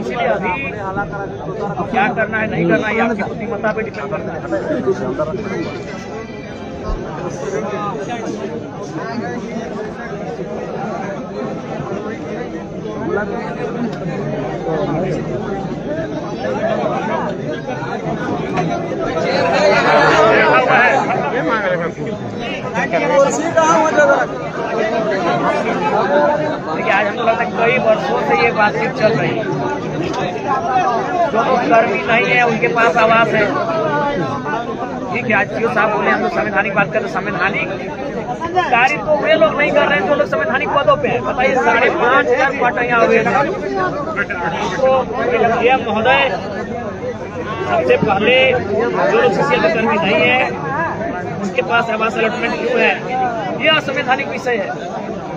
इसलिए अभी क्या करना है नहीं करना है आपकी बुद्धिमत्ता पे डिपेंड करता है। देखिए आज हमको लगता है कई वर्षों से ये बातचीत चल रही है। जो लोग कर्मी नहीं है उनके पास आवाज है। ठीक है, आज पीओ साहब बोले हम लोग संवैधानिक बात कर रहे, संवैधानिक कार्य तो वे लोग नहीं कर रहे हैं जो लोग संवैधानिक पदों पे हैं। बताइए 5,500 क्वार्टर यहाँ हुए हैं। तो डीएम महोदय सबसे पहले जो लोग सीसीएल के कर्मी नहीं है उसके पास आवास अलॉटमेंट क्यों है, यह असंवैधानिक विषय है।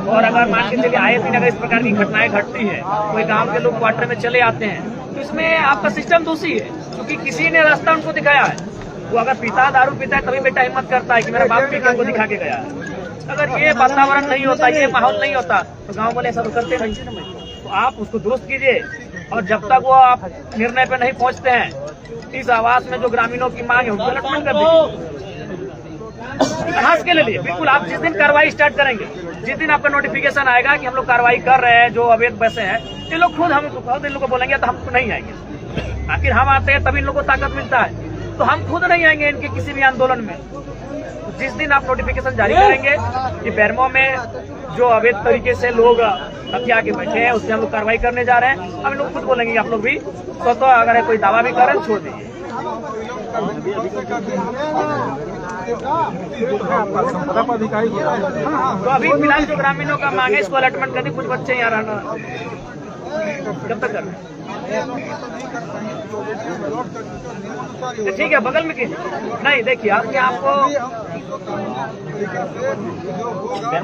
और अगर मान के चलिए आए दिन अगर इस प्रकार की घटनाएं घटती हैं, कोई गांव के लोग क्वार्टर में चले आते हैं, तो इसमें आपका सिस्टम दोषी है, क्योंकि किसी ने रास्ता उनको दिखाया है। वो अगर पिता दारू पीता है तभी बेटा हिम्मत करता है कि मेरा बाप पीकर को दिखा के गया है। अगर ये वातावरण नहीं होता, ये माहौल नहीं होता, तो गाँव वाले ऐसा तो करते नहीं। तो आप उसको दुरुस्त कीजिए, और जब तक वो आप निर्णय पे नहीं पहुँचते हैं, इस आवास में जो ग्रामीणों की मांग है उनको अलॉटमेंट कर दीजिए के लिए। बिल्कुल, आप जिस दिन कार्रवाई स्टार्ट करेंगे, जिस दिन आपका नोटिफिकेशन आएगा कि हम लोग कार्रवाई कर रहे हैं जो अवैध पैसे हैं, ये लोग खुद हम इन लोगों को बोलेंगे तो हम नहीं आएंगे। आखिर हम आते हैं तभी इन लोगों को ताकत मिलता है, तो हम खुद नहीं आएंगे इनके किसी भी आंदोलन में। जिस दिन आप नोटिफिकेशन जारी करेंगे कि बेरमो में जो अवैध तरीके से लोग हथिया के बैठे हैं उससे हम लोग कार्रवाई करने जा रहे हैं, हम इन लोग खुद बोलेंगे आप लोग भी तो अगर कोई दावा भी करें छोड़ दीजिए। तो अभी फिलहाल जो ग्रामीणों का मांग है इसको अलॉटमेंट करनी, कुछ बच्चे यहाँ रहना कब तक कर रहे हैं? ठीक है, बगल में नहीं देखिए आपके आपको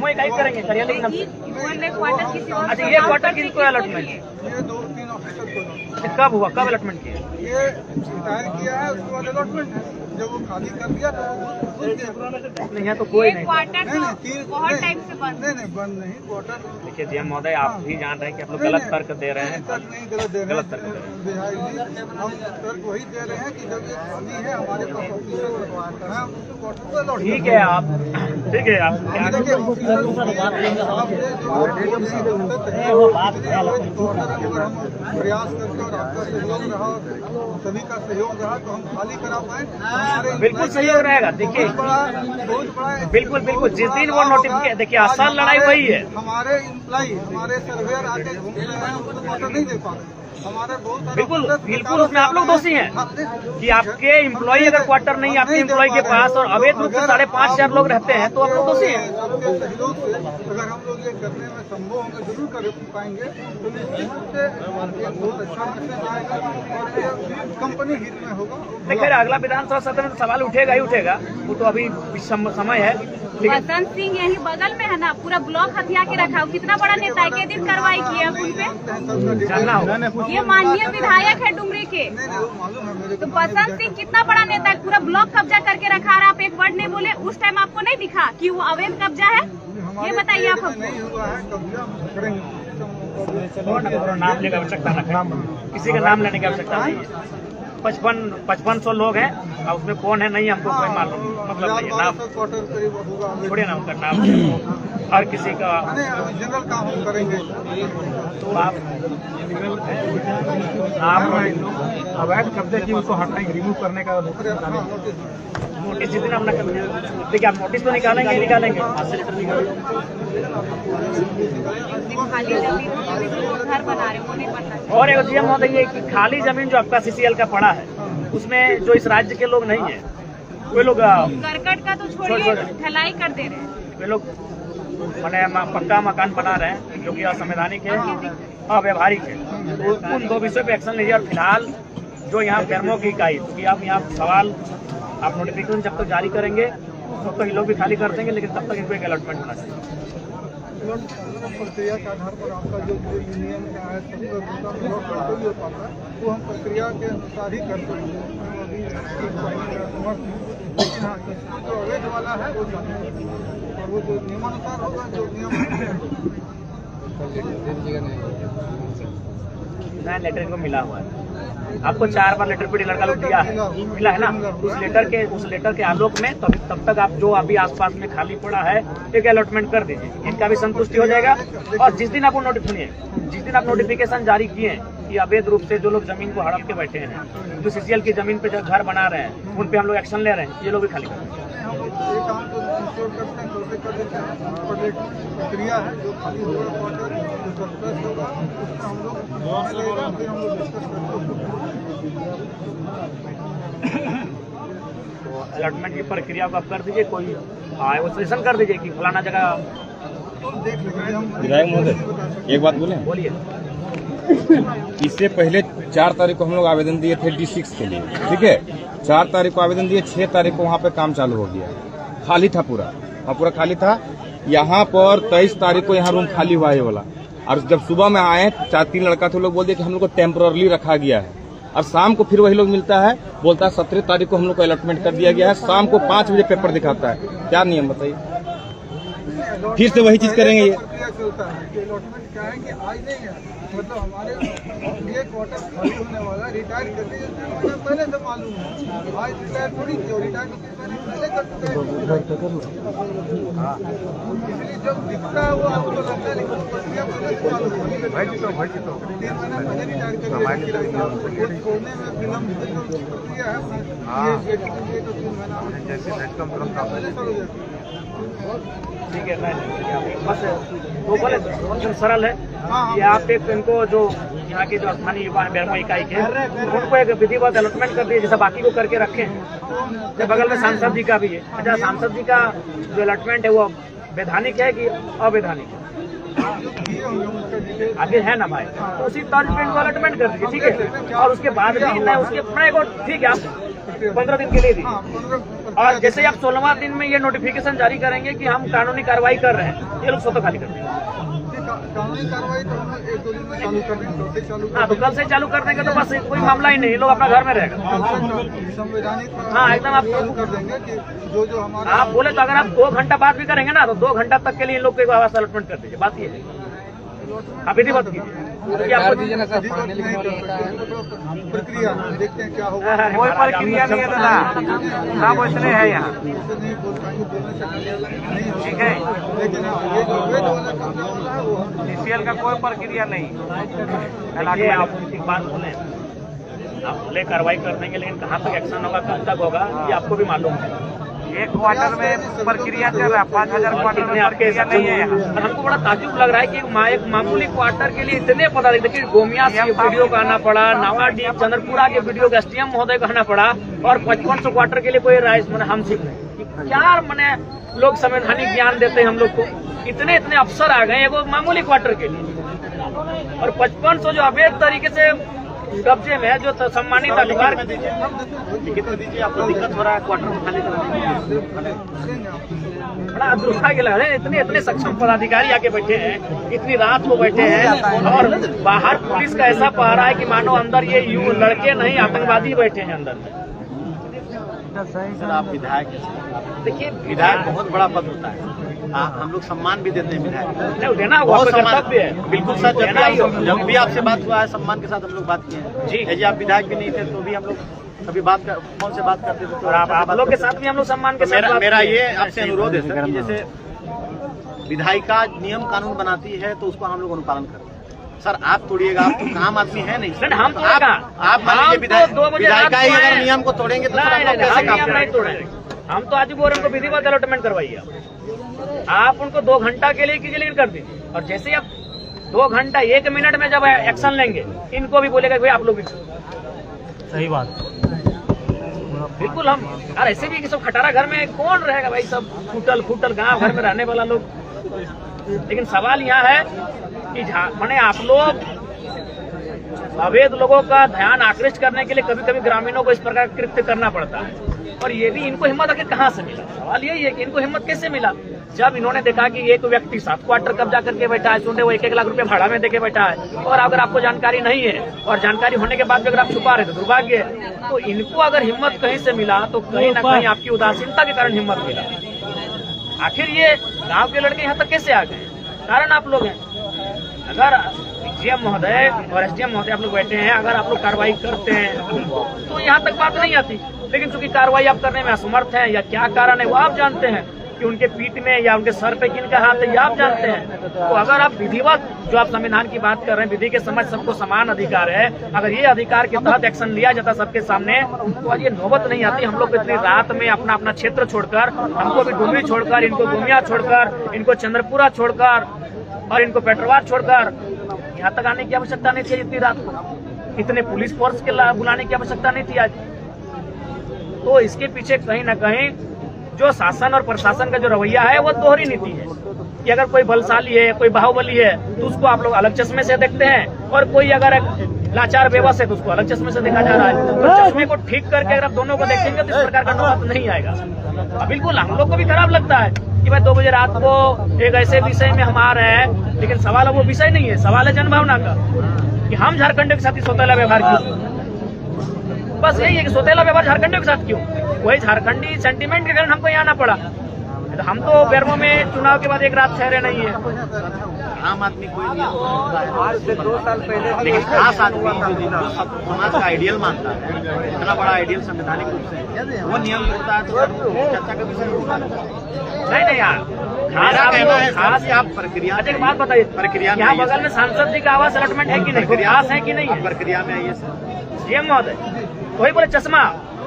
इकाई करेंगे करिए, लेकिन अच्छा ये क्वार्टर की कोई अलॉटमेंट कब हुआ, कब अलॉटमेंट किया? ये रिटायर किया है उसके बाद अलॉटमेंट है, जब वो खाली कर दिया तो नहीं है तो कोई नहीं। बहुत टाइम से बंद नहीं बंद नहीं क्वार्टर। देखिए डीएम महोदय आप भी जान रहे हैं कि आप लोग गलत तर्क दे रहे हैं। तर्क नहीं गलत दे रहे हैं, हम तर्क वही दे रहे हैं कि जब ये खाली है हमारे पास ऑफिसर है क्वार्टर को अलॉट। ठीक है आप ठीक है आप प्रयास करके और आपका सहयोग रहा, सभी का सहयोग रहा तो हम खाली करा पाए। बिल्कुल सहयोग रहेगा। देखिए बहुत बड़ा बिल्कुल बिल्कुल जिस दिन वो नोटिफिकेशन, देखिए असल लड़ाई वही है। हमारे इम्प्लाई हमारे सर्वेयर आके घूमते हैं, उनको तो क्वार्टर नहीं दे पा रहे। हमारे बहुत बिल्कुल बिल्कुल उसमें आप लोग दोषी हैं कि आपके एम्प्लॉय अगर क्वार्टर नहीं आपके एम्प्लॉय के पास और अवैध रूप से 5,500 लोग रहते हैं तो आप लोग दोषी हैं। सबके सहयोग से अगर हम लोग ये करने में संभव होंगे जरूर कर पाएंगे तो निश्चित रूप से एक बहुत अच्छा मैसेज आएगा और ये कंपनी हित में होगा। देखिए अगला विधानसभा सत्र में सवाल उठेगा ही उठेगा, वो तो अभी समय है। वसंत सिंह यही बगल में है ना, पूरा ब्लॉक हथिया के रखा हो, कितना बड़ा नेता है, के दिन कार्रवाई की है उन पे जानना होगा। ये माननीय विधायक है डुमरी के, तो वसंत सिंह कितना बड़ा नेता है, पूरा ब्लॉक कब्जा करके रखा रहा। आप एक वर्ड नहीं बोले, उस टाइम आपको नहीं दिखा कि वो अवैध कब्जा है? ये बताइए आप हमको। नाम लेने की आवश्यकता नहीं, किसी का नाम लेने की आवश्यकता नहीं है। 5500 लोग हैं और उसमें कौन है नहीं हमको कोई मालूम, मतलब नहीं है। नाम छोड़िए ना, उनका नाम हर किसी का जनरल काम हम करेंगे। तो आप अवैध कब्जे की उसको हटाएंगे, रिमूव करने का नोटिस जिस दिन आप न कर देखिए आप नोटिस तो निकालेंगे ही निकालेंगे। घर बना रहे वो नहीं बनना। और एक डीएम महोदय ये कि खाली जमीन जो आपका सीसीएल का पड़ा है उसमें जो इस राज्य के लोग नहीं है, वे लोग करकट का तो छोड़िए, ढलाई कर दे रहे हैं। वे लोग मैंने पक्का मकान बना रहे हैं जो कि असंवैधानिक है, अव्यवहारिक है। तो उन दो विषयों पे एक्शन लीजिए। और फिलहाल जो यहाँ बेरमो की इकाई, क्योंकि आप यहाँ सवाल आप नोटिफिकेशन जब तक जारी करेंगे तब तक ये लोग भी खाली कर देंगे, लेकिन तब तक इनको एक अलॉटमेंट होना चाहिए। प्रक्रिया के आधार पर आपका जो नियम क्या है कोई हो पाता है वो हम प्रक्रिया के अनुसार ही करते हैं। अभी लेकिन हाँ जो अवैध वाला है वो और वो जो नियमानुसार होगा, जो नियम नया लेटर इनको मिला हुआ है। आपको 4 बार लेटर पे लड़का लोग दिया है, मिला है ना। उस लेटर के आलोक में तब तक आप जो अभी आसपास में खाली पड़ा है एक अलॉटमेंट कर दीजिए, इनका भी संतुष्टि हो जाएगा। और जिस दिन आप नोटिफिकेशन जारी किए कि अवैध रूप से जो लोग जमीन को हड़प के बैठे हैं, जो सीसीएल की जमीन पे जो घर बना रहे हैं, उन पे हम लोग एक्शन ले रहे हैं, ये लोग भी खाली कर दें। ये काम तो इंश्योर करते हैं, तो कर देते हैं, पर एक प्रक्रिया है जो खाली हो रहा है, जो सरप्लस होगा उसमें हम लोग लेगा, फिर हम लोग डिस्कस करते तो अलॉटमेंट की प्रक्रिया को आप कर दीजिए, कोई सेशन कर दीजिए कि फलाना जगह देख लेंगे हम। विधायक महोदय एक बात बोले, बोलिए। इससे पहले 4 तारीख को हम लोग आवेदन दिए थे D6 के लिए, ठीक है। 4 तारीख को आवेदन दिए, 6 तारीख को वहाँ पे काम चालू हो गया, खाली था पूरा खाली था। यहाँ पर 23 तारीख को यहाँ रूम खाली हुआ है वाला, और जब सुबह में आए 4-3 लड़का थे, लोग बोलते कि हम लोग को टेम्पररी रखा गया है, और शाम को फिर वही लोग मिलता है, बोलता है 17 तारीख को हम लोग को अलॉटमेंट कर दिया गया है, शाम को 5 बजे पेपर दिखाता है। क्या नियम बताइए, फिर से वही चीज करेंगे ये। प्रक्रिया चलता है कि अलॉटमेंट क्या है कि आज नहीं है, मतलब हमारे ये क्वार्टर खाली होने वाला, रिटायर करने के पहले से मालूम है। आज रिटायर थोड़ी की, रिटायर पहले कर चुके हैं, इसलिए जब दिखता है वो आपको लगता है, लेकिन प्रक्रिया पहले से मालूम है। 3 महीना पहले रिटायर करके छोड़ने में विलम्ब प्रक्रिया है, ये 3 महीना पहले शुरू हो जाता है। ठीक है, बस वो बोले एकदम सरल है कि आप एक इनको जो यहाँ के जो स्थानीय युवा है बेरमो इकाई के, उनको एक विधिवत अलॉटमेंट कर दिए, जैसा बाकी को करके रखे हैं। बगल में सांसद जी का भी है। अच्छा, सांसद जी का जो अलॉटमेंट है वो वैधानिक है कि अवैधानिक है? आगे है ना भाई, तो उसी तर्ज पे इनको अलॉटमेंट कर दीजिए, ठीक है। और उसके बाद भी नहीं उसके अपने को, ठीक है, आप 15 दिन के लिए दीजिए। और जैसे आप 16वां दिन में ये नोटिफिकेशन जारी करेंगे कि हम कानूनी कार्रवाई कर रहे हैं, ये लोग स्वतः खाली कर देंगे। कानूनी कार्रवाई तो हम 1-2 दिन में चालू कर देंगे। हाँ, तो कल से चालू कर देंगे तो बस कोई मामला ही नहीं, लोग अपना घर में रहेगा। संवैधानिक हाँ, एकदम आप कर देंगे कि जो हमारा आप बोले तो अगर आप 2 घंटा बाद भी करेंगे ना, तो 2 घंटा तक के लिए इन लोग को आवास अलॉटमेंट कर दीजिए। बात ये है, आप विधिवत कीजिए। प्रक्रिया देखते हैं क्या होगा। कोई प्रक्रिया नहीं है दादा, सब इसलिए है यहाँ, ठीक है। लेकिन ये जो अवैध वाला कब्जा होना है वो सीसीएल का कोई प्रक्रिया नहीं। देखिए, आप एक बात बोले, आप बोले कार्रवाई कर देंगे, लेकिन कहाँ तक एक्शन होगा, कब तक होगा, ये आपको भी मालूम है। एक क्वार्टर में प्रक्रिया चल रहा है, 5000 क्वार्टर में आपके प्रक्रिया नहीं है यहाँ। हमको बड़ा ताज्जुब लग रहा है कि एक मामूली क्वार्टर के लिए इतने पदाधिकारी, देखिए गोमिया से वीडियो का आना पड़ा, नवाडीह चंद्रपुरा के वीडियो का SDM महोदय का आना पड़ा, और 5500 क्वार्टर के लिए कोई राइस मैंने हम सीख क्या मैंने लोग संवैधानिक ज्ञान देते हैं हम लोग को। इतने अफसर आ गए वो मामूली क्वार्टर के लिए, और 5500 जो अवैध तरीके से कब्जे में है, जो सम्मानित अधिकार लिखित दीजिए। आपको दिक्कत हो रहा है क्वार्टर में खाली करने, बड़ा दुर्भाग्य लग रहा है। इतने सक्षम पदाधिकारी आके बैठे हैं, इतनी रात को बैठे हैं, और बाहर पुलिस का ऐसा पहरा है कि मानो अंदर ये लड़के नहीं आतंकवादी बैठे हैं अंदर में। सर, आप विधायक हैं, देखिए विधायक बहुत बड़ा पद होता है, हम लोग सम्मान भी देते हैं विधायक, देना बहुत कर्तव्य सम्मान है। बिल्कुल सर, जब भी आपसे बात हुआ है सम्मान के साथ हम लोग बात किए हैं जी। यदि आप विधायक भी नहीं थे तो भी हम लोग कभी फोन से बात करते थे, और आप लोग के साथ भी हम लोग सम्मान के साथ बात मेरा किए। ये आपसे अनुरोध है सर कि जैसे विधायिका नियम कानून बनाती है तो उसको हम लोग अनुपालन करते हैं। सर, आप तोड़िएगा, आप तो आम आदमी है नहीं, हम तो आप मान लीजिए विधायिका ही अगर नियम को तोड़ेंगे तो सर हम लोग कैसे काम नहीं करेंगे? तोड़ेंगे। हम तो आज बोल रहे हैं उनको विधिवत अलॉटमेंट करवाइए। आप उनको 2 घंटा के लिए कीजिए, लेकिन कर दीजिए। और जैसे आप 2 घंटा 1 मिनट में जब एक्शन लेंगे, इनको भी बोलेगा भाई आप लोग भी। सही बात, बिल्कुल। हम और ऐसे भी कि सब खटारा घर में कौन रहेगा भाई, सब फूटल गांव घर में रहने वाला लोग। लेकिन सवाल यहाँ है कि मैंने आप लोग अवैध लोगों का ध्यान आकृष्ट करने के लिए कभी कभी ग्रामीणों को इस प्रकार कृत्य करना पड़ता है, और ये भी इनको हिम्मत आखिर कहाँ से मिला? सवाल यही है कि इनको हिम्मत कैसे मिला? जब इन्होंने देखा कि एक व्यक्ति 7 क्वार्टर कब्जा करके बैठा है, सुने वो 1-1 लाख रुपए भाड़ा में देके बैठा है, और अगर आपको जानकारी नहीं है, और जानकारी होने के बाद भी अगर आप छुपा रहे तो दुर्भाग्य है। तो इनको अगर हिम्मत कहीं से मिला तो कहीं ना कहीं आपकी उदासीनता के कारण हिम्मत मिला। आखिर ये गांव के लड़के यहाँ तक कैसे आ गए? कारण आप लोग हैं। अगर डीजीएम महोदय और एसडीएम महोदय आप लोग बैठे हैं, अगर आप लोग कार्रवाई करते हैं तो यहाँ तक बात नहीं आती, लेकिन चूंकि कार्रवाई आप करने में असमर्थ हैं या क्या कारण है वो आप जानते हैं कि उनके पीठ में या उनके सर पे किनका हाथ है ये आप जानते हैं। तो अगर आप विधिवत जो आप संविधान की बात कर रहे हैं, विधि के समझ सबको समान अधिकार है, अगर ये अधिकार के तहत एक्शन लिया जाता सबके सामने तो आज ये नौबत नहीं आती। हम लोग इतनी रात में अपना अपना क्षेत्र छोड़कर, हमको भी डुमरी छोड़कर, इनको गोमिया छोड़कर, इनको चंद्रपुरा छोड़कर और इनको पेट्रोवार छोड़कर यहाँ तक आने की आवश्यकता नहीं थी। इतनी रात को इतने पुलिस फोर्स के बुलाने की आवश्यकता नहीं थी आज। तो इसके पीछे कहीं ना कहीं जो शासन और प्रशासन का जो रवैया है वो दोहरी नीति है कि अगर कोई बलशाली है, कोई बाहुबली है तो उसको आप लोग अलग चश्मे से देखते हैं, और कोई अगर लाचार बेबस है तो उसको अलग चश्मे से देखा जा रहा है। तो चश्मे को ठीक करके अगर आप दोनों को देखेंगे तो इस प्रकार का नौबत नहीं आएगा। बिल्कुल हम लोग को भी खराब लगता है कि भाई 2 बजे रात को एक ऐसे विषय में हम आ रहे हैं, लेकिन सवाल वो विषय नहीं है, सवाल है जनभावना का कि हम झारखंड के साथ ही सौतेला व्यवहार क्यों। बस यही है कि सौतेला व्यवहार झारखंडियों के साथ क्यों, वही झारखंडी सेंटीमेंट के कारण हमको यहाँ आना पड़ा। तो हम तो बेरमो में चुनाव के बाद एक रात ठहरे नहीं है। आम आदमी कोई नियम तोड़ता है, आज से 2 साल पहले, लेकिन खास आदमी जो समाज का आइडियल मानता है, इतना बड़ा आइडियल संवैधानिक रूप से वो नियम तोड़ता है तो चर्चा का विषय होगा नहीं यार। खास आप प्रक्रिया एक बात बताइए, प्रक्रिया में यहाँ बगल में सांसद जी का आवास अलॉटमेंट है कि नहीं, खास है कि नहीं है? प्रक्रिया में आइए सर। सीएम महोदय वही बोले चश्मा,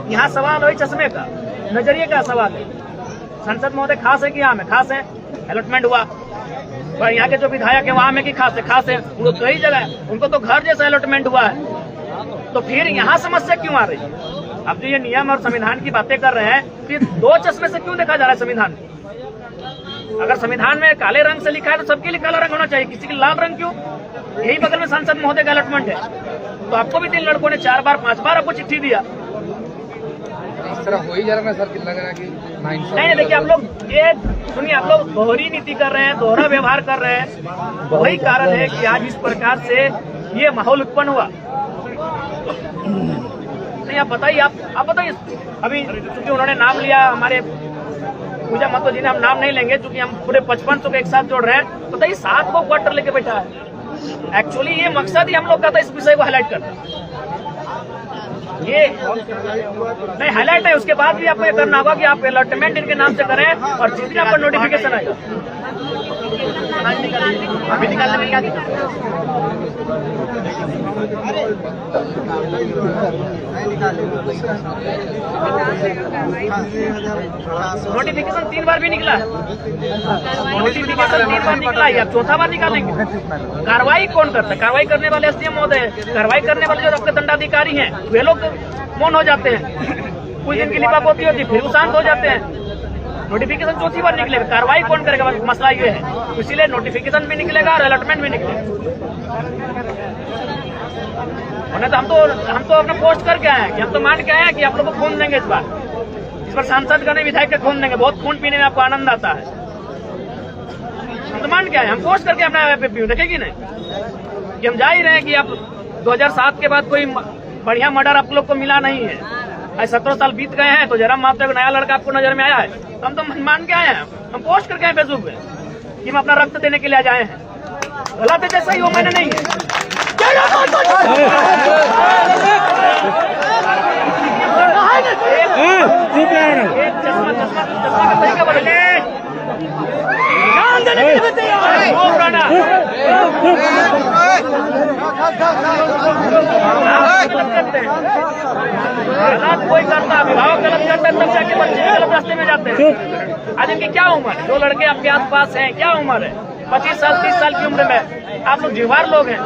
यहाँ सवाल वही चश्मे का, नजरिए का सवाल है। संसद महोदय खास है कि आम है? खास है, अलॉटमेंट हुआ। पर यहाँ के जो विधायक है वहाँ में कि खास है? खास है, उनको कई जगह है, उनको तो घर जैसा अलॉटमेंट हुआ है। तो फिर यहाँ समस्या क्यों आ रही है? अब जो ये नियम और संविधान की बातें कर रहे हैं, फिर 2 चश्मे से क्यों देखा जा रहा है संविधान? अगर संविधान में काले रंग से लिखा है तो सबके लिए काला रंग होना चाहिए, किसी के लाल रंग क्यों? यही बगल में सांसद महोदय का अलॉटमेंट है, तो आपको भी 3 लड़कों ने 4 बार 5 बार आपको चिट्ठी दिया। इस तरह हो ही जा रहा है सर कि लग रहा है कि नहीं, देखिए आप लोग ये सुनिए, आप लोग दोहरी नीति कर रहे हैं, दोहरा व्यवहार कर रहे हैं। वही कारण है कि आज इस प्रकार से ये माहौल उत्पन्न हुआ। नहीं आप बताइए, आप बताइए। अभी चूंकि उन्होंने नाम लिया हमारे पूजा महतो जी ने, हम नाम नहीं लेंगे चूंकि हम पूरे 5500 को एक साथ जोड़ रहे हैं। बताइए 7 को क्वार्टर लेके बैठा है। एक्चुअली ये मकसद ही हम लोग का था इस विषय को हाईलाइट करना। ये नहीं हाईलाइट है, उसके बाद भी आपको ये करना होगा कि आप अलॉटमेंट इनके नाम से करें और जिस दिन आपको नोटिफिकेशन आएगा अभी निकालने में क्या दिक्कत है? नोटिफिकेशन 3 बार भी निकला है, नोटिफिकेशन 3 बार निकला है, आप 4था बार निकालेंगे। कार्रवाई कौन करता है? कार्रवाई करने वाले एसडीएम महोदय, कार्रवाई करने वाले जो आपके दंडाधिकारी हैं वे लोग मौन हो जाते हैं, कुछ दिन की लिपापोती होती फिर शांत हो जाते हैं। नोटिफिकेशन 4थी बार निकलेगा, कार्रवाई कौन करेगा? मसला ये है, इसीलिए नोटिफिकेशन भी निकलेगा और अलॉटमेंट भी निकलेगा। तो हम तो अपना पोस्ट करके आए हैं कि हम तो मान के आए हैं कि आप लोग को खून देंगे इस बार सांसद का नहीं विधायक का खून देंगे, बहुत खून पीने में आपको आनंद आता है। हम तो मान के आए, हम पोस्ट करके अपना देखेगी नहीं कि हम जा ही रहे हैं कि अब 2007 के बाद कोई बढ़िया मर्डर आप लोग को मिला नहीं है। 17 साल बीत गए हैं तो जयराम माता का नया लड़का आपको नजर में आया है, तो हम तो मान के आए हैं, हम पोस्ट करके आए फेसबुक पे कि हम अपना रक्त देने के लिए जाए हैं। गलत है जैसा ही वो मैंने नहीं है। कोई करता, अभिभावक गलत करता है तब जाके बच्चे गलत रास्ते में जाते हैं। आज इनकी क्या उम्र है? 2 लड़के आपके आस पास हैं, क्या उम्र है? 25 साल 30 साल की उम्र में आप लोग जीवार लोग हैं।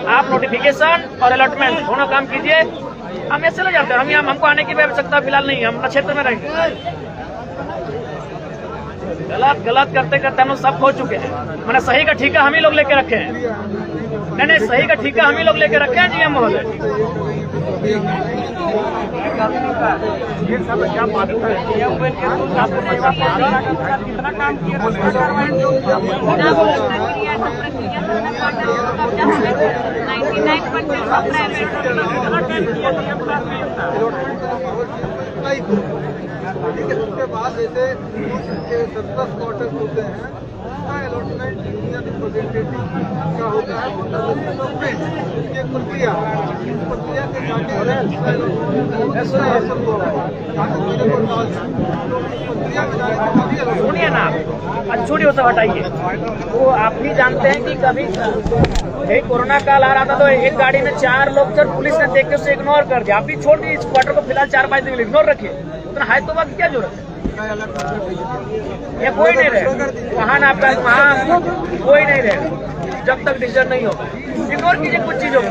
आप नोटिफिकेशन और अलॉटमेंट दोनों काम कीजिए, हम ऐसे ले जाते हैं। हमको आने की आवश्यकता फिलहाल नहीं है, हम अपना क्षेत्र में रहेंगे। गलत करते करते हम लोग सब हो चुके हैं। मैंने सही का ठीका हम ही लोग लेके रखे हैं। नहीं, सही का ठीका हम ही लोग लेके रखे हैं जी हम महोदय। ये सब क्या बात है? कितना काम किया? 99% ठीक है, उसके बाद जैसे सरप्लस क्वार्टर्स होते हैं उसका अलॉटमेंट यूनियन रिप्रेजेंटेटिव का होता है, उसकी एक प्रक्रिया है। इस प्रक्रिया के जाके सुनिए ना, छोड़िए वो सब हटाइए। वो आप भी जानते हैं कि कभी यही कोरोना काल आ रहा था तो एक गाड़ी में 4 लोग थे, पुलिस ने देख के उसे इग्नोर कर दिया। आप भी छोड़ दीजिए, इस क्वार्टर को फिलहाल 4-5 दिन इग्नोर रखिए। उतना हाई तो वक्त क्या जरूरत है? ये कोई नहीं रहे वहाँ ना, आपका वहाँ कोई नहीं रहे जब तक डिसीजन नहीं होगा। इग्नोर कीजिए कुछ चीजों को,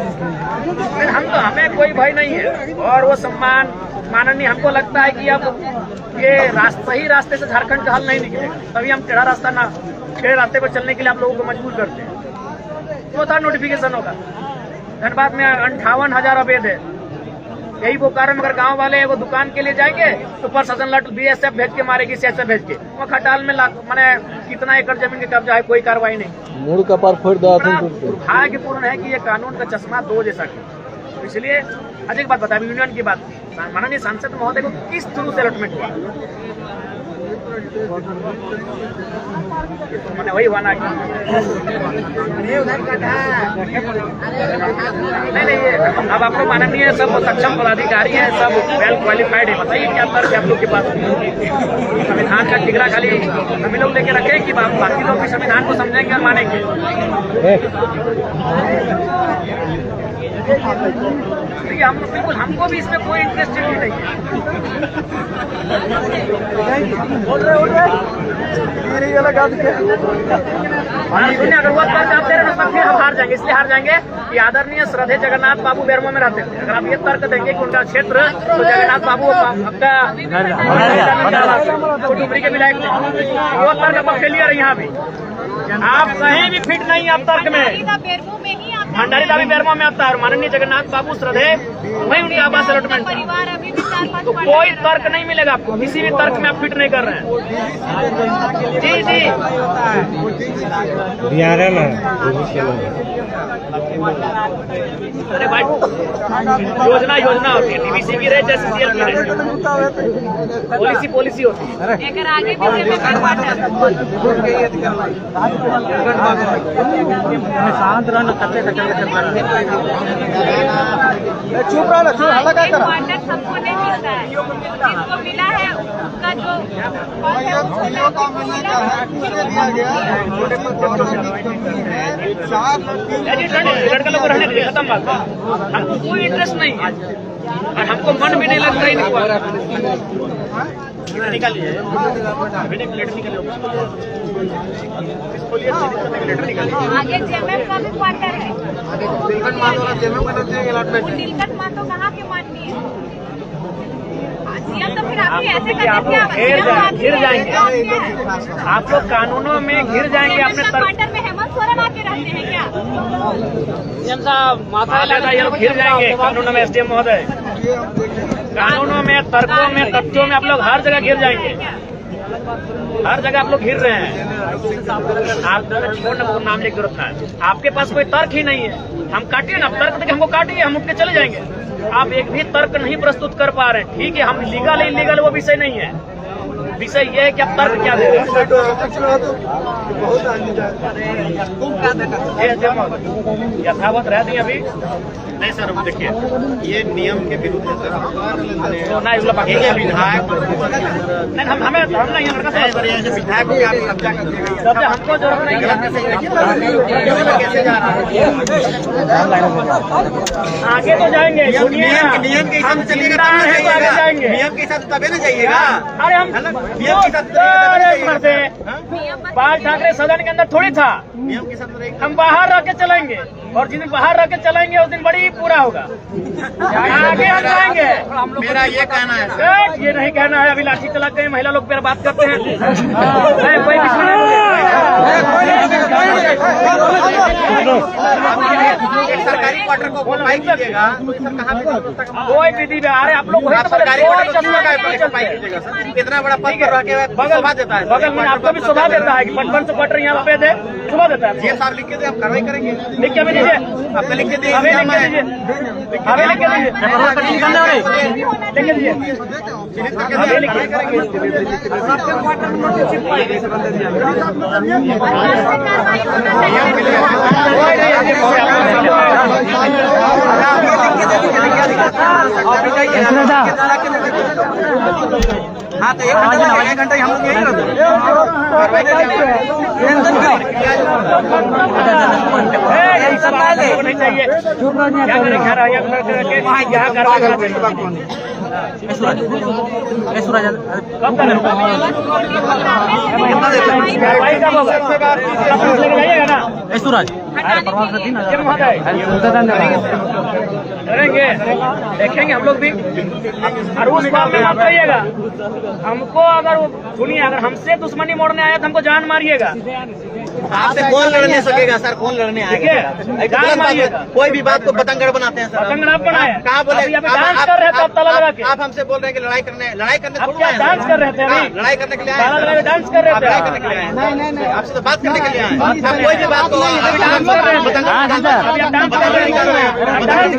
लेकिन हमें कोई भय नहीं है। और वो सम्मान माननीय, हमको लगता है कि अब ये सही रास्ते से झारखंड का हल नहीं निकलेगा, तभी हम टेढ़ा रास्ते पर चलने के लिए आप लोगों को मजबूर करते हैं। चौथा नोटिफिकेशन होगा, धनबाद में 58,000 अवैध है। यही बोकारो में अगर गांव वाले वो दुकान के लिए जाएंगे तो प्रशासन लट BSF भेज के मारेगी, CSF भेज के। वो खटाल में माने कितना एकड़ जमीन के कब्जा है, कोई कार्रवाई नहीं। मूड का पार फोड़ दो। दुर्भाग्यपूर्ण है कि ये कानून का चश्मा 2 जैसा है। इसलिए अधिक बात बता, यूनियन की बात, माननीय सांसद महोदय को किस थ्रू से अलॉटमेंट हुआ? मैंने वही वाना नहीं, ये अब आपको माननीय सब सक्षम पदाधिकारी हैं, सब वेल क्वालिफाइड है। बताइए क्या तर्क है आप लोग के पास? संविधान का ठिकरा खाली हम लोग लेके रखे कि बाकी लोग भी संविधान को समझेंगे और मानेंगे? हम बिल्कुल, हमको भी इसमें कोई इंटरेस्ट नहीं है। सुनिए, अगर वो तर्क आप दे रहे हैं फिर हम हार जाएंगे। इसलिए हार जाएंगे कि आदरणीय श्रद्धेय जगन्नाथ बाबू बेरमो में रहते थे। अगर आप ये तर्क देंगे कि उनका क्षेत्र तो जगन्नाथ बाबू आपका डुमरी के विधायक, वो तर्क आप फेलियर है। यहाँ भी आप कहीं भी फिट नहीं है आप तर्क में। भंडारी दावी बेरमो में आता है और माननीय जगन्नाथ बाबू श्रद्धेय वही उनकी आवास अलॉटमेंट। तो कोई तर्क नहीं मिलेगा आपको, किसी भी तर्क में आप फिट नहीं कर रहे हैं। जी अरे भाई, योजना होती है, TBC की रहे, CCL की रहे, पॉलिसी होती है। आगे शांत रहना, चुप रहा, चुप हल्ला क्या करा? हमको नहीं मिलता है, जिसको मिला है उसका जो का मिलना क्या है, किसने दिया गया? लड़का लोग रहने दीजिए, खत्म बात। हमको कोई इंटरेस्ट नहीं है और हमको मन भी नहीं लगता ही निकालिए। आगे JMM का भी क्वार्टर है। नीलकंठ मातो कहाँ के माननीय है? तो फिर आप ऐसे घिर जाएंगे आप लोग, कानूनों में घिर जाएंगे। अपने क्वार्टर में हेमंत सोरेन आके रहते हैं क्या? माथा लगा, ये लोग घिर जाएंगे कानूनों में। SDM महोदय, कानूनों में, तर्कों में, तथ्यों में आप लोग हर जगह घिर जाएंगे। हर जगह आप लोग घिर रहे हैं। आप छोड़ने को नाम लेकर जरूरत है, आपके पास कोई तर्क ही नहीं है। हम काटिए ना, तर्क देके हमको काटिए, हम उठ के चले जाएंगे। आप एक भी तर्क नहीं प्रस्तुत कर पा रहे हैं, ठीक है, हम लीगल इलीगल वो विषय नहीं है। विषय ये है कि आप तर्क क्या दे रहे हैं। यथावत रह दी अभी नहीं सर, देखिए ये नियम के विरुद्ध है सर। तो ना विधायक नहीं, हम नहीं, विधायक को आप कब्जा कर देंगे, कब्जा हमको जरूरत नहीं है। कैसे जा रहा है? आगे तो जाएंगे, नियम के हिसाब से चलिएगा, आगे जाएंगे। नियम के हिसाब से तभी ना जाइएगा। अरे हम बाल ठाकरे सदन के अंदर थोड़ी था, नियम के हिसाब से हम बाहर रह के चलेंगे और जिस दिन बाहर रह के चलेंगे उस दिन बड़ी पूरा होगा। आगे हम जाएंगे। मेरा ये कहना है सर, ये नहीं कहना है। अभी लाठी चला गए, महिला लोग पर बात करते हैं। कोई सरकारी क्वार्टर को ऑक्यूपाई कीजिएगा तो सर कहाँ पे कोई विधि में आ रहे आप लोग सरकारी क्वार्टर को ऑक्यूपाई कीजिएगा सर। इतना बड़ा पद पर रह के शोभा देता है, बगल में आपको भी शोभा देता है कि 55 से क्वार्टर यहाँ पे दे, शोभा देता है। ये साहब लिख के दे, हम कार्रवाई करेंगे। लिख के दीजिए, आपको लिख के दीजिए, हमें लिख के दीजिए, हमें लिख के दीजिए, लिख के दीजिए। चिन्हित करके लिखिए। हाँ तो 1 घंटा हम लोग यही रहते नहीं चाहिए यहाँ कार्रवाई कब करें करेंगे, देखेंगे हम लोग भी। और उस बात में आप कहिएगा हमको, अगर सुनिए, अगर हमसे दुश्मनी मोड़ने आया तो हमको जान मारिएगा। आपसे कौन लड़ने सकेगा सर? कौन लड़ने आएगा? जान मारिएगा। कोई भी बात को पतंगड़ बनाते हैं सर। पतंगड़ आप बनाए, कहाँ बोले? डांस कर रहे थे आप ताला लगा के। आप हमसे बोल रहे हैं कि लड़ाई करने आप क्या डांस कर रहे थे? लड़ाई करने के लिए ताला लगा के डांस कर रहे थे। लड़ाई करने के लिए आए? नहीं, आपसे तो बात करने के लिए आए। आप कोई भी बात को डांस कर रहे हैं, अभी आप डांस कर रहे हैं। डांस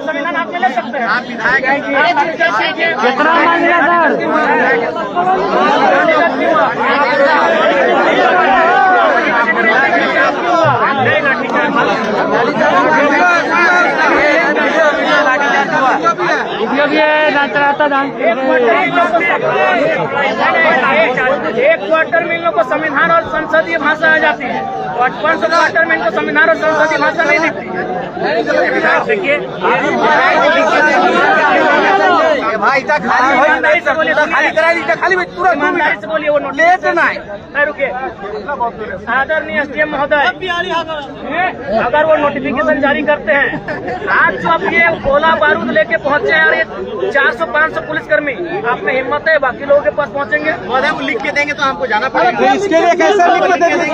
संविधान आप ले सकते हैं। आप विधायक हैं। कितना मांगेगा एक क्वार्टर में इन लोग को संविधान और संसदीय भाषा आ जाती है, 500 क्वार्टर में इनको संविधान और संसदीय भाषा नहीं दिखती है। देखिए भाई ईमानदारी से बोलिए, ईमानदारी से बोलिए, वो नोटिस रुके। आदरणीय एसडीएम महोदय, अगर वो नोटिफिकेशन जारी करते हैं, आज जो अब ये गोला बारूद लेके पहुंचे हैं, ये 400-500 पुलिसकर्मी, आप में हिम्मत है बाकी लोगों के पास पहुंचेंगे? महोदय को लिख के देंगे तो हमको जाना पड़ेगा। इसके लिए कैसे लिख के देंगे?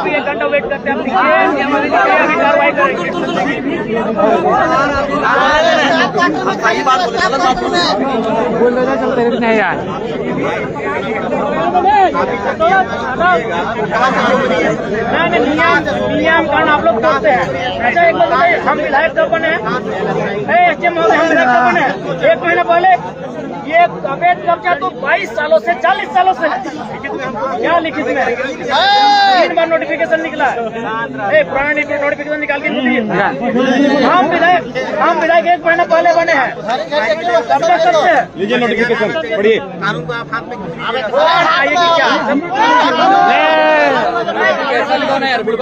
एक घंटा वेट करते हैं, कार्रवाई करेंगे। सही बात बोले, गलत बात बोले नहीं यार, नियम कानून आप लोग तोड़ते हैं। अच्छा एक बात बताइए, हम विधायक कब बने हैं? एसडीएम महोदय, हम विधायक कब बने हैं? 1 महीना पहले। ये अवैध कब्जा तो 22 सालों से, 40 सालों से है। क्या लिखित में 3 बार नोटिफिकेशन निकला है। पुराना नोटिफिकेशन निकाल के दीजिए। हम विधायक 1 महीना पहले बने हैं। कब्जा करते हैं, लीजिए नोटिफिकेशन पढ़िए। कानून को आप हाथ में क्या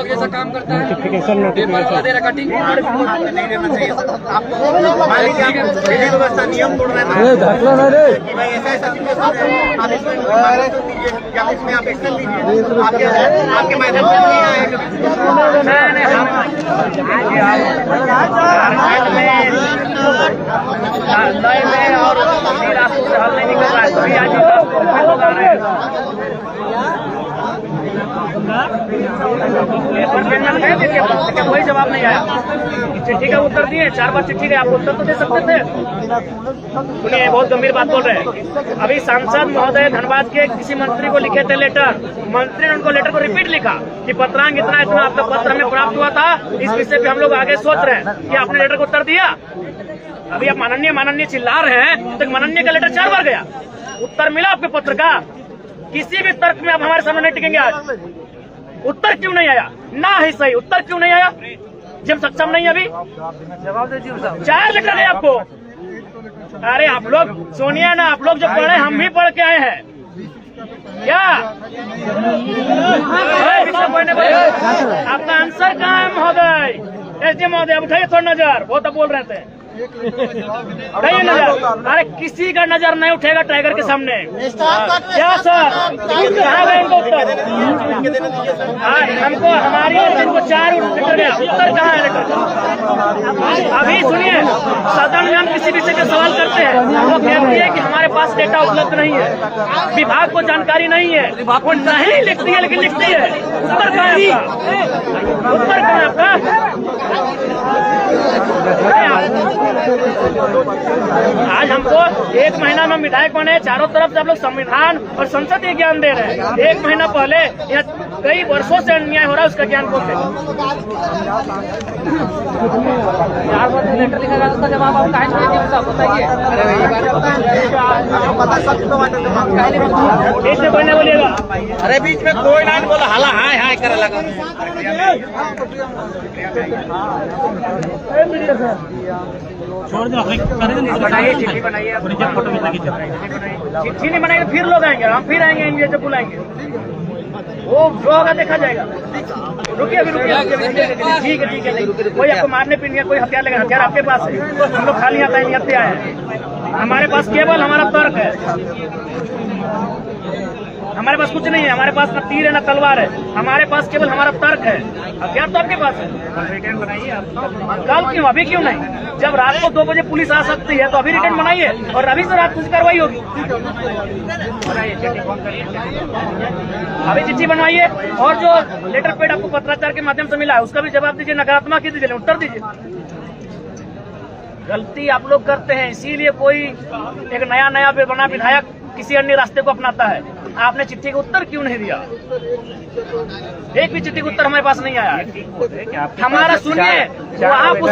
जैसा काम करता है नोटिफिकेशन नहीं देना कटिंग नहीं देना चाहिए सर। आपको मान लीजिए आप विधि व्यवस्था नियम तोड़ रहे हैं कि भाई ऐसा सिचुएशन है, आप इसमें या इसमें आप एक्शन लीजिए। आपके मैदान में नहीं आएगा। और रास्तों से हल नहीं निकल रहा है, तभी आज लोग आ रहे हैं। कोई जवाब नहीं आया। चिट्ठी का उत्तर दिए, 4 बार चिट्ठी का आप उत्तर तो दे सकते थे। सुनिए, बहुत गंभीर बात बोल रहे हैं। अभी सांसद महोदय धनबाद के किसी मंत्री को लिखे थे लेटर, मंत्री ने उनको लेटर को रिपीट लिखा कि पत्रांग इतना आपका पत्र हमें प्राप्त हुआ था, इस विषय पे हम लोग आगे सोच रहे हैं कि आपने लेटर को उत्तर दिया। अभी आप माननीय चिल्ला रहे हैं, तो माननीय का लेटर 4 बार गया, उत्तर मिला आपके पत्र का? किसी भी तर्क में आप हमारे सामने नहीं टिकेंगे। आज उत्तर क्यों नहीं आया? ना ही सही उत्तर क्यों नहीं आया? जब सक्षम नहीं है अभी जवाब दीजिए। 4 लेटर है आपको। अरे आप लोग सुनिए ना, आप लोग जो पढ़े हम भी पढ़ के आए हैं क्या? आपका आंसर कहाँ है महोदय? एसडी महोदय उठाइए थोड़ा नजर, वो तो बोल रहे थे उठाइए नजर। अरे किसी का नजर नहीं उठेगा टाइगर के सामने। क्या सर कहाँ गए इनको उत्तर? हमको हमारी ओर से इनको 4 लेटर गया, उत्तर कहाँ है लेटर? अभी सुनिए, सदन में हम किसी विषय का सवाल करते हैं, वो कहती है कि हमारे पास डेटा उपलब्ध नहीं है, विभाग को जानकारी नहीं है, वो नहीं लिखती है लेकिन लिखती है। उत्तर कहाँ है आपका? उत्तर कहाँ है आपका? आज हमको 1 महीना में विधायक बने, चारों तरफ से आप लोग संविधान और संसदीय ज्ञान दे रहे हैं। 1 महीना पहले यहाँ कई वर्षों से अन्याय हो रहा है, उसका ज्ञान बोलते हैं। 4 बार लेटर लिखा गया था, जवाब आप काहे नहीं दिए साहब बताइए। कैसे बोलने बोलिएगा? अरे बीच में कोई लाइन बोला हाला हाय हाय करे लगा। बनाइए चिट्ठी बनाइए, चिट्ठी नहीं बनाएंगे फिर लोग आएंगे, हम फिर आएंगे एनजीओ से बुलाएंगे, वो जो होगा देखा जाएगा। रुकिए अभी रुकिए, ठीक है ठीक है। कोई आपको मारने पीटने कोई हथियार लेगा, हथियार आपके पास है, हम लोग खाली आता है नियत से आए हैं। हमारे पास केवल हमारा तर्क है, हमारे पास कुछ नहीं है, हमारे पास न तीर है न तलवार है, हमारे पास केवल हमारा तर्क है। हथियार तो आपके पास है, कल क्यों अभी क्यों नहीं? जब रात को 2 बजे पुलिस आ सकती है तो अभी रिटर्न बनाइए और अभी से रात को कार्रवाई होगी। अभी चिट्ठी बनवाइए और जो लेटर पेड आपको पत्राचार के माध्यम से मिला है उसका भी जवाब दीजिए, नकारात्मक ही दीजिए, उत्तर दीजिए। गलती आप लोग करते हैं, इसीलिए कोई एक नया बना विधायक किसी अन्य रास्ते को अपनाता है। आपने चिट्ठी का उत्तर क्यों नहीं दिया? एक भी चिट्ठी का उत्तर हमारे पास नहीं आया। हमारा सुनिए, आप उस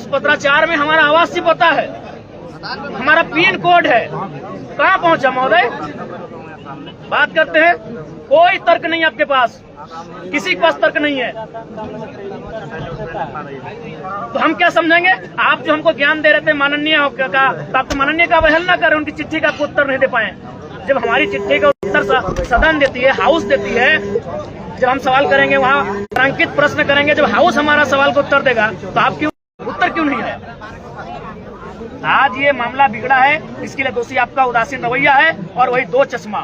पत्राचार में हमारा आवासीय पता है, हमारा पिन कोड है, कहाँ पहुंचा महोदय? बात करते हैं, कोई तर्क नहीं आपके पास, किसी के पास तर्क नहीं है, तो हम क्या समझेंगे? आप जो हमको ज्ञान दे रहे थे माननीय का, आप तो माननीय का अवहेलना करें, उनकी चिट्ठी का आपको उत्तर नहीं दे पाए। जब हमारी चिट्ठी का उत्तर सदन देती है, हाउस देती है, जब हम सवाल करेंगे वहाँ अंकित प्रश्न करेंगे, जब हाउस हमारा सवाल का उत्तर देगा तो आप क्यों उत्तर क्यों नहीं है? आज ये मामला बिगड़ा है, इसके लिए दोषी आपका उदासीन रवैया है और वही 2 चश्मा।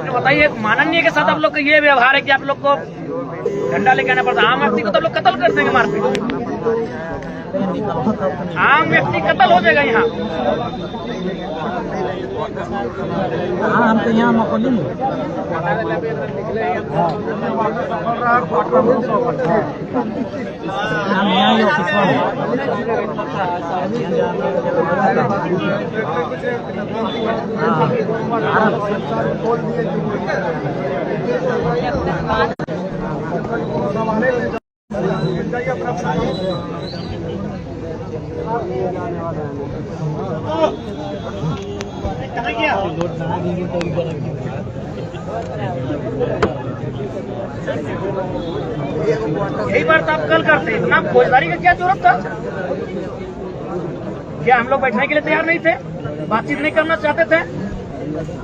बताइए, माननीय के साथ आप लोग का ये व्यवहार है कि आप लोग को डंडा लेके आना पड़ता है। आम व्यक्ति को तो आप लोग कत्ल कर देंगे, मारते आम व्यक्ति कत्ल हो जाएगा यहाँ। हम तो यहाँ मकोली में हम यहाँ ही ऑफिस यही बात आप कल करते, इतना फौजदारी का क्या जरूरत था? क्या हम लोग बैठने के लिए तैयार नहीं थे, बातचीत नहीं करना चाहते थे?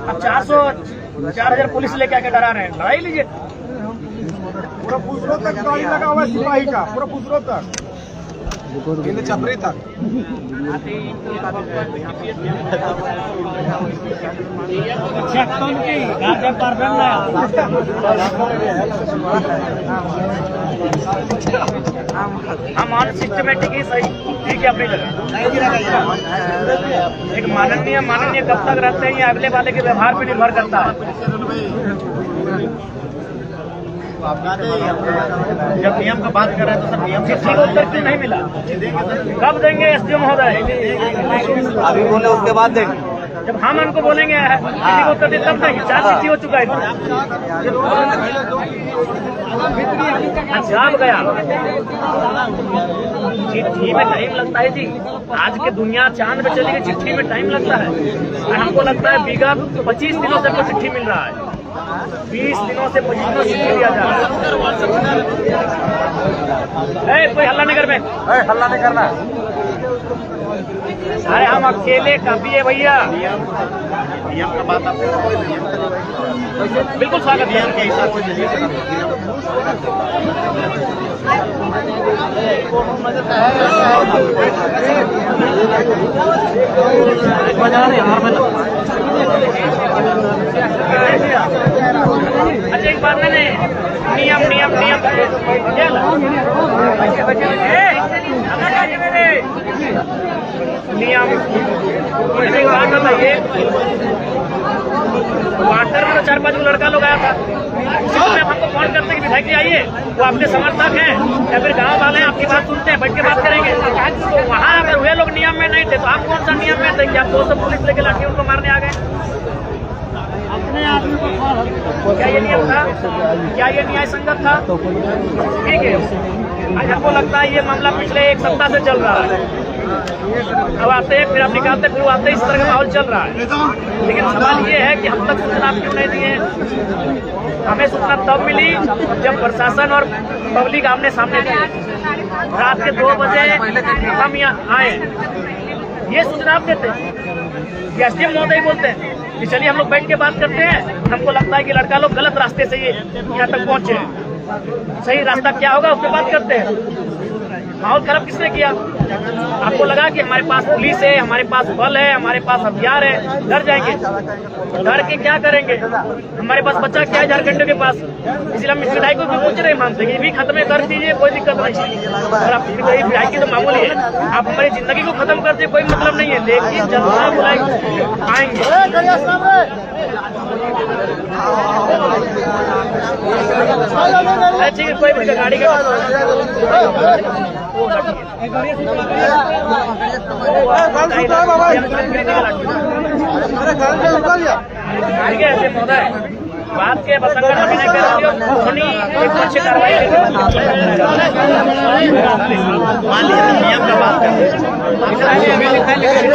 अब 4,000 पुलिस लेके आके डरा रहे हैं, लड़ाई लीजिए। पूरा पुसरो तक गाड़ी लगा हुआ है सिपाही का, पूरा पुसरो तक छपरी तक। हम अनसिस्टमेटिक ही सही, ठीक है अपनी जगह। एक माननीय कब तक रहते हैं, ये अगले वाले के व्यवहार पे निर्भर करता है। जब नियम का बात कर रहे हैं तो सर नियम चिट्ठी का उत्तर क्यों नहीं मिला? कब देंगे एसडीओ महोदय? अभी बोले उसके बाद देंगे। जब हम उनको बोलेंगे किसी को उत्तर दे तब देंगे। 4 चिट्ठी हो चुका है। जब गया चिट्ठी में टाइम लगता है जी। आज के दुनिया चांद पे चली गई, चिट्ठी में टाइम लगता है। और हमको लगता है विगत 25 दिनों से कोई चिट्ठी मिल रहा है। 20 दिनों से 25 दिनों चिट्ठी दिया जा रहा है। कोई हल्ला नहीं कर में, हल्ला नहीं करना। अरे हम अकेले काफी है भैया। नियम का बात आपको बिल्कुल स्वागत है। के हिसाब से अच्छा एक बात मैंने नियम नियम नियम नियम एक बात बताइए। वाटर में तो 4-5 लड़का लोग आया था, उसी समय हमको फोन करते कि विधायक जी आइए, वो आपके समर्थक हैं या फिर गांव वाले हैं, आपकी बात सुनते हैं, बैठ के बात करेंगे। तो वहाँ अगर वे लोग नियम में नहीं थे तो आप कौन सा नियम में थे कि आप 200 पुलिस लेके लाठी उनको मारने आ गए? क्या ये नियम था? क्या ये न्याय संगत था? ठीक है। आज हमको लगता है ये मामला पिछले 1 सप्ताह से चल रहा है। अब आते हैं फिर आप निकालते, फिर आते, इस तरह का माहौल चल रहा है। लेकिन सवाल ये है कि हम तक सूचना क्यों नहीं दिए? हमें सूचना तब मिली जब प्रशासन और पब्लिक आमने सामने थी। रात के 2 बजे हम यहाँ आए, ये सूचना आप देते हैं। एसडीएम महोदय बोलते हैं कि चलिए हम लोग बैठ के बात करते हैं। हमको लगता है कि लड़का लोग गलत रास्ते से ये यहाँ तक पहुँचे, सही रास्ता क्या होगा उस पर बात करते हैं। माहौल खराब किसने किया? आपको लगा कि हमारे पास पुलिस है, हमारे पास बल है, हमारे पास हथियार है, डर जाएंगे? डर के क्या करेंगे? हमारे पास बच्चा क्या है झारखंड के पास, इसलिए हम इस विधायक को भी पूछ रहे मानते ये भी खत्म कर दीजिए, कोई दिक्कत नहीं। और आप विधायक की तो मामूली है, आप हमारी जिंदगी को खत्म कर दीजिए, कोई मतलब नहीं है। लेकिन जनता बुलाएंगे आएंगे। ठीक है, कोई भी गाड़ी का ठीक है ऐसे महोदय बात के बतंगड़ अभिनय कर रही हो, सुनी एक अच्छी कार्रवाई मान लीजिए नियम का बात करते हैं। आप नहीं रहे, पहले आम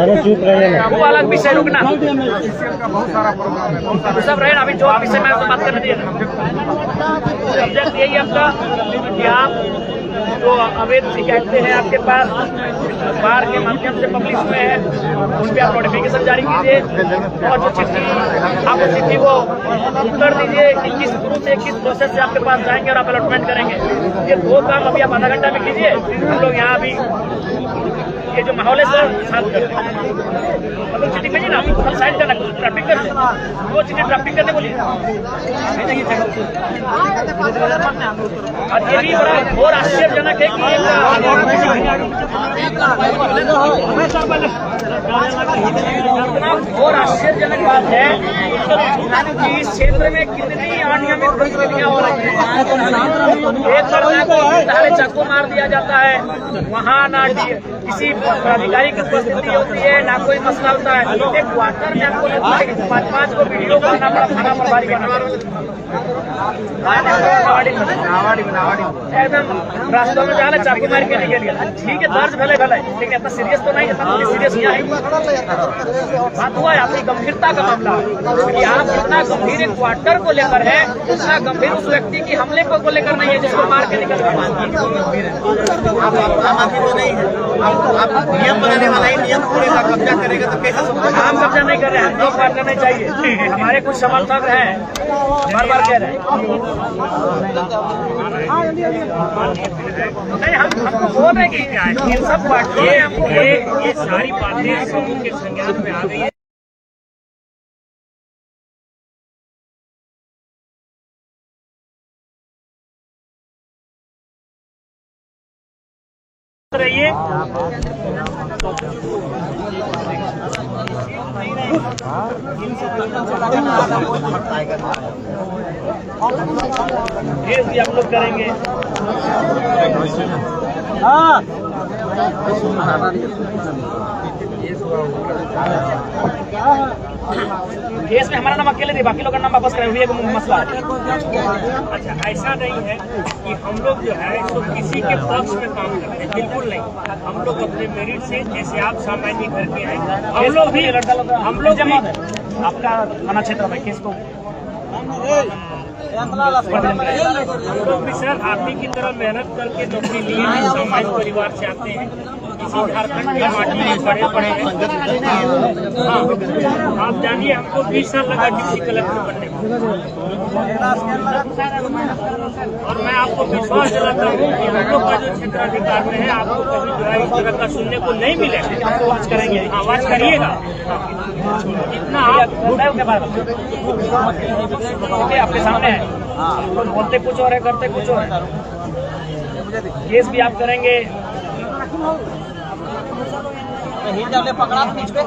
आदमी थे, वो अलग विषय रुकना बहुत सारा प्रोग्राम है, बहुत सारा सब रहे। अभी जो विषय में बात करने दिए सब्जेक्ट यही आपका कि आप जो अवैध शिकायतें हैं आपके पास अखबार के माध्यम से पब्लिश हुए हैं, उन पर आप नोटिफिकेशन जारी कीजिए और जो चिट्ठी आप चिट्ठी को उत्तर दीजिए कि किस गुरु से किस प्रोसेस से आपके पास जाएंगे और आप अलॉटमेंट करेंगे। ये 2 काम अभी आप आधा घंटा में कीजिए। हम लोग यहाँ अभी ये जो माहौल है सर शांत कर दें। मतलब चिट्ठी भेजिए ना, कल साइड करना, ट्रैफिक कर दे, वो चिट्ठी ट्रैफिक करने बोलिए। और ये भी बड़ा घोर आश्चर्यजनक है कि घोर आश्चर्यजनक बात है कि इस क्षेत्र में कितनी अनियमित गतिविधियां हो रही हैं। एक लड़का को धारे चाकू मार दिया जाता है, वहाँ ना किसी अधिकारी की उपस्थिति होती है, ना कोई मसला होता है। एक क्वार्टर में आपको लगता है कि 5-5 को वीडियो करना पड़ा, थाना प्रभारी एकदम रास्तों में जाना चाकू मार के नहीं गया। ठीक है, दर्ज भले भले, लेकिन इतना सीरियस तो नहीं, इतना सीरियस क्या है? बात हुआ है आपकी गंभीरता का मामला कि आप इतना गंभीर एक क्वार्टर को लेकर है, उतना गंभीर उस व्यक्ति की हमले को लेकर नहीं है जिसको मार के निकल गया। आप नियम बनाने वाला ही नियम पूरे का कब्जा करेगा तो कैसे? हम कब्जा नहीं कर रहे हैं, हम बात करना चाहिए। हमारे कुछ समर्थक हैं बार बार कह रहे हैं नहीं, हमको बोल रहे कि इन सब पार्टियां हमको ये सारी बातें समूह के संज्ञान में आ गई है। रहिए करेंगे। केस भी आप लोग करेंगे। केस में हमारा नाम अकेले थे, बाकी लोग का नाम वापस करें, ये मसला है। अच्छा, ऐसा नहीं है कि हम लोग जो है तो किसी के पक्ष में काम कर रहे हैं, बिल्कुल नहीं। हम लोग अपने मेरिट से, जैसे आप सामान्य घर के हैं, हम लोग भी आपका थाना क्षेत्र में केस को हम लोग भी सर आप ही की तरह मेहनत करके नौकरी लिए हैं, सामान्य परिवार से आते हैं, इसी झारखंड के माटी में बड़े हैं। हाँ, आप जानिए हमको 20 साल लगा डिप्टी कलेक्टर बनने में, और मैं आपको विश्वास दिलाता हूँ कि हम लोग का जो क्षेत्राधिकार में है आपको कभी जो है इस तरह का सुनने को नहीं मिलेगा। आपको आवाज करेंगे, आवाज करिएगा। इतना आप आपके सामने है, तो बोलते कुछ और है, करते कुछ और है। केस भी आप करेंगे। पकड़ा पीछ पे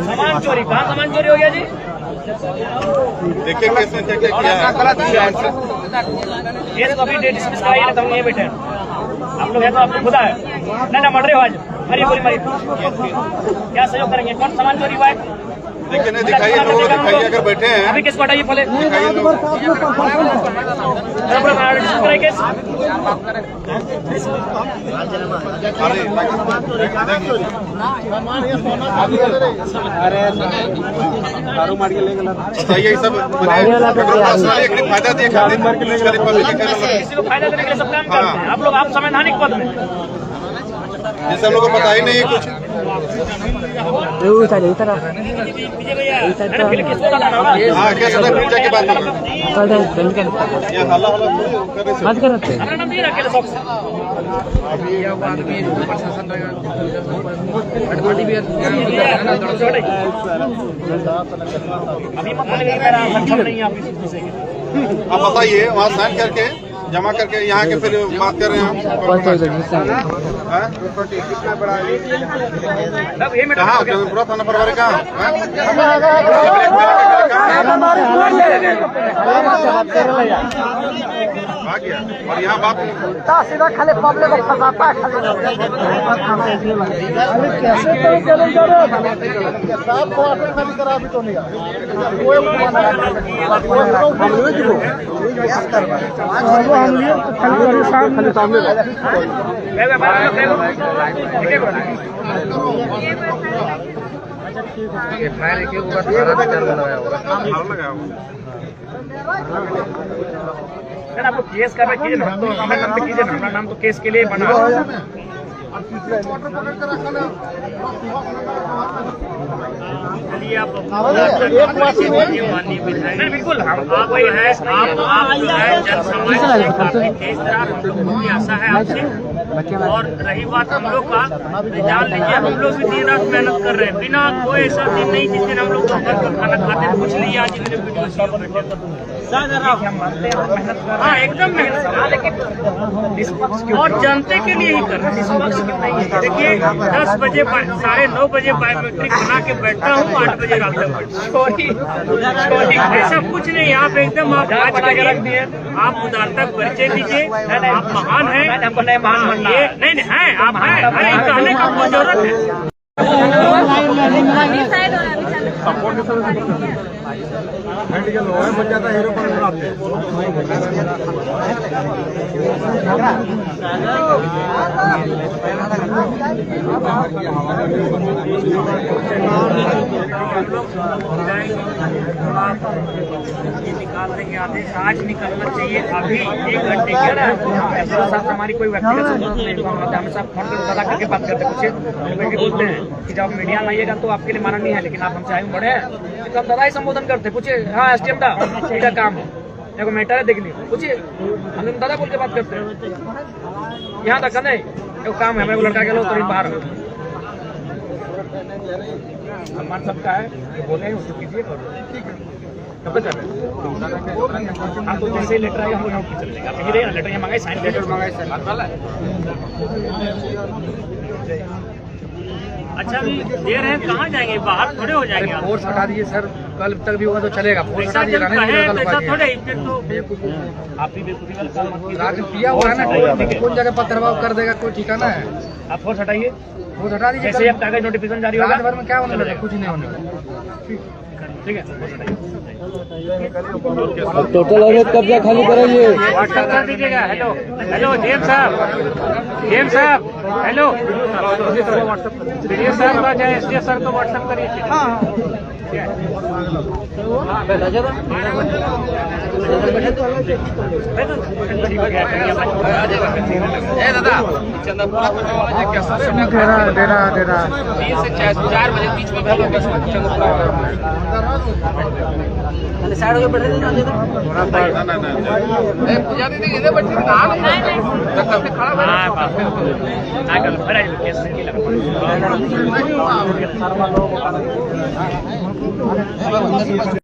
सामान चोरी, कहाँ सामान चोरी हो गया जी? देखिए केस में क्या किया है। केस तो अभी डेट डिसमिस कराइए ना, तो हम ये बैठे हैं। आप लोग है तो आपको खुदा है नहीं ना, मर रहे हो आज, मरिए गोली मारिए। क्या सहयोग करेंगे? कौन सामान चोरी हुआ है? देखिए नहीं दिखाइए, लोगों को दिखाइए, अगर बैठे हैं अभी किसको हटाइए पहले? बताइए सब फायदा दिए किसी को फायदा देने के लिए सब काम करते हैं। आप लोग आप संवैधानिक पद में, ये सब लोगों को पता ही नहीं कुछ। हाँ क्या सदा पूजा के बाद अभी मत बोलिए मेरा सक्षम नहीं है, आप आप बताइए, वहाँ साइन करके जमा करके यहाँ के फिर बात कर रहे हैं हम। कहाँ पूरा थाना प्रभारी कहाँ? आ गया और यहाँ बात सीधा खाली पब्लिक को फंसाता है, खाली करा भी तो नहीं आपको केस कर रहे कीजिए ना, तो हमें नाम पे कीजिए ना, हमारा नाम तो केस के लिए बना। चलिए आप माननीय विधायक, नहीं बिल्कुल हम आप जो है जन समाज से काफी तेज तरह हम लोगों की आशा है आपसे। और रही बात हम लोग का, जान लीजिए हम लोग भी दिन रात मेहनत कर रहे हैं, बिना कोई ऐसा दिन नहीं जिस दिन हम लोग घर का खाना खाते हैं। कुछ नहीं आज इतने वीडियो हाँ एकदम मेहनत, और जनते के लिए ही कर रहे हैं। देखिए 10 बजे 9:30 बजे बायोमेट्रिक बना के बैठता हूँ, 8 बजे रात तक ऐसा कुछ नहीं। आप एकदम आप आप उदारता परिचय दीजिए, आप महान हैं, हमको नहीं महान बनना ये नहीं है, आप हैं, कहने का कोई जरूरत है। हीरो पर बनाते हैं। निकाल देंगे आदेश, आज निकलना चाहिए अभी 1 घंटे के अंदर। साथ हमारी कोई व्यक्तिगत जरूरत नहीं, हमेशा फोन पर दादा करके बात करते कुछ बोलते हैं कि जब मीडिया में आइएगा तो आपके लिए माना नहीं है, लेकिन आप हमसे आए बड़े हैं तो हम दादा ही संबोधन करते। पूछे हाँ एसडीएम था, ठीक है काम है, देखो मैटर है देख ली, पूछिए हम दादा बोल के बात करते हैं। यहाँ तक नहीं, एक काम है, मेरे को लड़का के लो तो बाहर सम्मान सबका है, जो बोले हैं उसको कीजिए और ठीक है कब तक कर रहे हैं? हाँ, तो जैसे लेटर आएगा हम लोग नोट कर लेंगे। आप यही रहेगा, लेटर यहाँ मंगाए, साइन लेटर मंगाए सर बात वाला है। अच्छा अभी दे रहे हैं, कहाँ जाएंगे? बाहर थोड़े हो जाएंगे आप। फोर्स हटा दीजिए सर, कल तक भी होगा तो चलेगा। फोर्स ऐसा हटा दीजिए, जब रहने कहे दीजिए, तो ऐसा कल थोड़े ही फिर तो आप ही बेवकूफ़ी वाला काम मत कीजिए। राजन पिया हुआ है ना, कौन जगह पथरवाह कर देगा, कोई ठिकाना है। आप फोर्स हटाइए, फोर्स हटा दीजिए। जैसे अब कागज नोटिफिकेशन जारी होगा, भर में क्या होने लगा, कुछ नहीं होने वाला। ठीक है, फोर्स हटाइए। टोटल अवैध कब्जा खाली कराइए। व्हाट्सएप कर दीजिएगा। हेलो हेलो जेम साहब हेलो वीडियो साहब का चाहे एसडीएस सर को व्हाट्सएप करिए। डेरा 3 से 4 बजे बीच में साइड हो बैठे ना दे दो। पूजा दीदी इधर बैठी थी, कहाँ नहीं